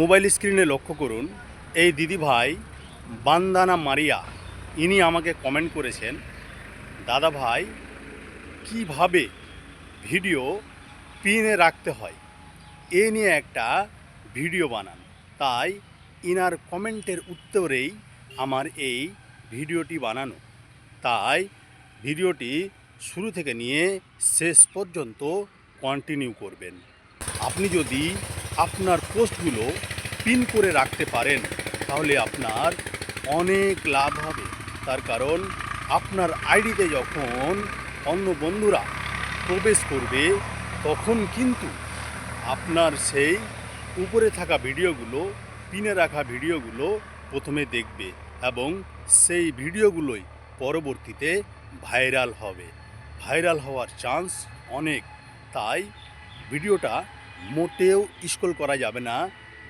Mobile স্ক্রিনে লক্ষ্য করুন, এই দিদিভাই বান্দানা মারিয়া ইনি আমাকে কমেন্ট করেছেন, দাদা ভাই কীভাবে ভিডিও পিনে রাখতে হয় এ নিয়ে একটা ভিডিও বানান। তাই ইনার কমেন্টের উত্তরেই আমার এই ভিডিওটি বানানো। তাই ভিডিওটি শুরু থেকে নিয়ে শেষ পর্যন্ত কন্টিনিউ করবেন। আপনি যদি আপনার পোস্টগুলো পিন করে রাখতে পারেন তাহলে আপনার অনেক লাভ হবে। তার কারণ আপনার আইডিতে যখন অন্য বন্ধুরা প্রবেশ করবে তখন কিন্তু আপনার সেই উপরে থাকা ভিডিওগুলো, পিনে রাখা ভিডিওগুলো প্রথমে দেখবে এবং সেই ভিডিওগুলোই পরবর্তীতে ভাইরাল হবে। ভাইরাল হওয়ার চান্স অনেক। তাই ভিডিওটা মোটেও স্ক্রল করা যাবে না,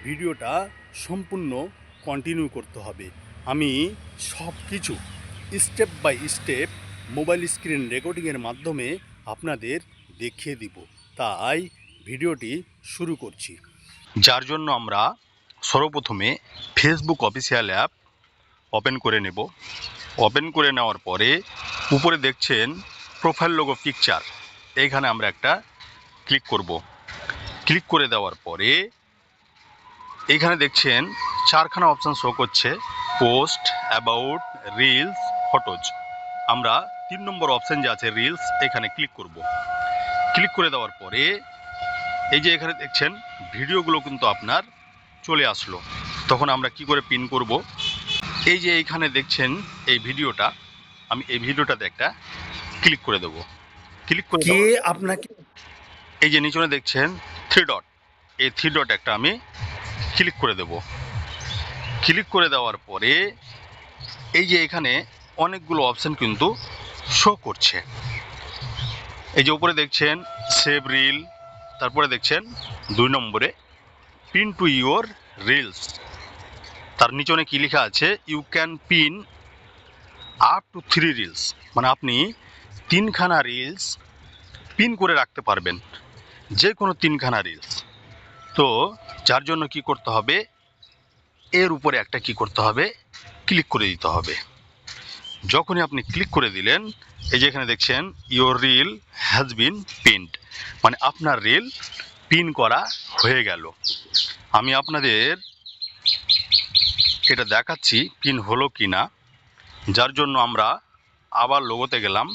ভিডিওটা সম্পূর্ণ কন্টিনিউ করতে হবে। আমি সব কিছু step by step mobile screen রেকর্ডিংয়ের মাধ্যমে আপনাদের দেখিয়ে দিব। তাই ভিডিওটি শুরু করছি। যার জন্য আমরা সর্বপ্রথমে ফেসবুক অফিসিয়াল অ্যাপ ওপেন করে নেব। ওপেন করে নেওয়ার পরে উপরে দেখছেন প্রোফাইল লোগো পিকচার, এইখানে আমরা একটা ক্লিক করব। ক্লিক করে দেওয়ার পরে এইখানে দেখছেন চারখানা অপশান শো করছে, পোস্ট, অ্যাবাউট, রিলস, ফটোজ। আমরা 3 নম্বর অপশান যে আছে রিলস, এখানে ক্লিক করব। ক্লিক করে দেওয়ার পরে এই যে এখানে দেখছেন ভিডিওগুলো কিন্তু আপনার চলে আসলো। তখন আমরা কি করে পিন করব, এই যে এইখানে দেখছেন এই ভিডিওটা, আমি এই ভিডিওটাতে একটা ক্লিক করে দেব। ক্লিক করে কে আপনাকে এই যে নিচনে দেখছেন 3 ডট, এই 3 ডট একটা আমি ক্লিক করে দেব। ক্লিক করে দেওয়ার পরে এই যে এখানে অনেকগুলো অপশান কিন্তু শো করছে। এই যে উপরে দেখছেন সেভ রিল, তারপরে দেখছেন 2 নম্বরে পিন টু ইউর রিলস, তার নিচনে কি লেখা আছে, you can pin up to 3 reels, মানে আপনি 3খানা রিলস পিন করে রাখতে পারবেন, যে কোনো 3খানা রিলস। তো যার জন্য কি করতে হবে, এর উপরে একটা কি করতে হবে, ক্লিক করে দিতে হবে। যখনই আপনি ক্লিক করে দিলেন এই যে এখানে দেখছেন your reel has been pinned, মানে আপনার রিল পিন করা হয়ে গেল। আমি আপনাদের এটা দেখাচ্ছি পিন হলো কি না। যার জন্য আমরা আবার লোগোতে গেলাম,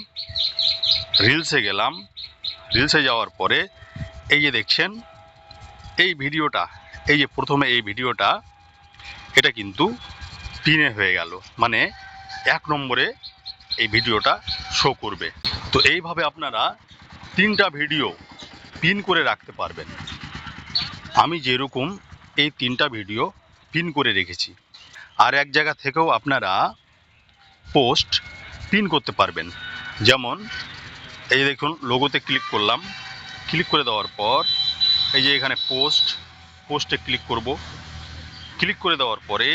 রিলসে গেলাম। রিলসে যাওয়ার পরে এই যে দেখছেন এই ভিডিওটা, এই যে প্রথমে এই ভিডিওটা, এটা কিন্তু পিনে হয়ে গেল, মানে 1 নম্বরে এই ভিডিওটা শো করবে। তো এইভাবে আপনারা 3টা ভিডিও পিন করে রাখতে পারবেন। আমি যেরকম এই 3টা ভিডিও পিন করে রেখেছি, আর এক জায়গা থেকেও আপনারা পোস্ট পিন করতে পারবেন। যেমন এই দেখুন লোগোতে ক্লিক করলাম, ক্লিক করে দেওয়ার পর এই যে এখানে পোস্টে ক্লিক করব। ক্লিক করে দেওয়ার পরে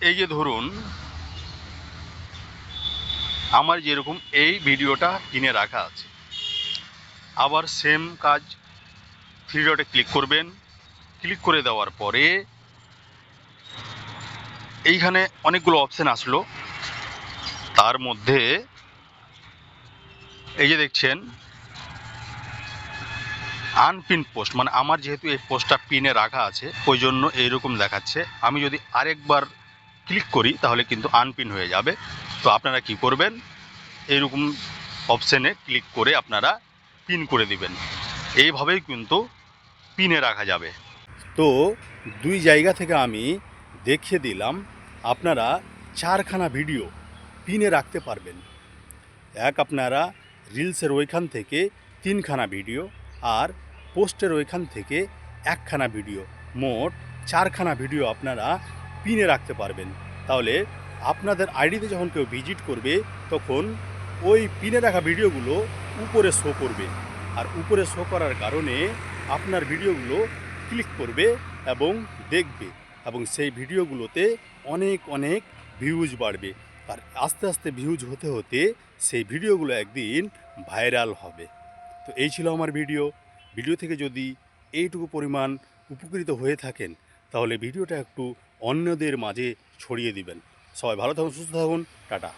এই যে ধরুন আমার যেরকম এই ভিডিওটা পিনে রাখা আছে, আবার সেম কাজ 3 ডটে ক্লিক করবেন। ক্লিক করে দেওয়ার পরে এইখানে অনেকগুলো অপশান আসলো, তার মধ্যে এই যে দেখছেন আনপিন পোস্ট, মানে আমার যেহেতু এই পোস্টটা পিনে রাখা আছে ওই জন্য এইরকম দেখাচ্ছে। আমি যদি আরেকবার ক্লিক করি তাহলে কিন্তু আনপিন হয়ে যাবে। তো আপনারা কি করবেন, এইরকম অপশানে ক্লিক করে আপনারা পিন করে দিবেন। এইভাবেই কিন্তু পিনে রাখা যাবে। তো 2 জায়গা থেকে আমি দেখিয়ে দিলাম, আপনারা 4খানা ভিডিও পিনে রাখতে পারবেন। এক আপনারা রিলসের ওইখান থেকে 3খানা ভিডিও, আর পোস্টের ওইখান থেকে 1খানা ভিডিও, মোট 4খানা ভিডিও আপনারা পিনে রাখতে পারবেন। তাহলে আপনাদের আইডিতে যখন কেউ ভিজিট করবে তখন ওই পিনে রাখা ভিডিওগুলো উপরে শো করবে, আর উপরে শো করার কারণে আপনার ভিডিওগুলো ক্লিক করবে এবং দেখবে, এবং সেই ভিডিওগুলোতে অনেক অনেক ভিউজ বাড়বে। আর আস্তে আস্তে ভিউজ হতে হতে সেই ভিডিওগুলো একদিন ভাইরাল হবে। তো এই ছিল আমার ভিডিও থেকে যদি এইটুকু পরিমাণ উপকৃত হয়ে থাকেন তাহলে ভিডিওটা একটু অন্যদের মাঝে ছড়িয়ে দিবেন। সবাই ভালো থাকুন, সুস্থ থাকুন, টাটা।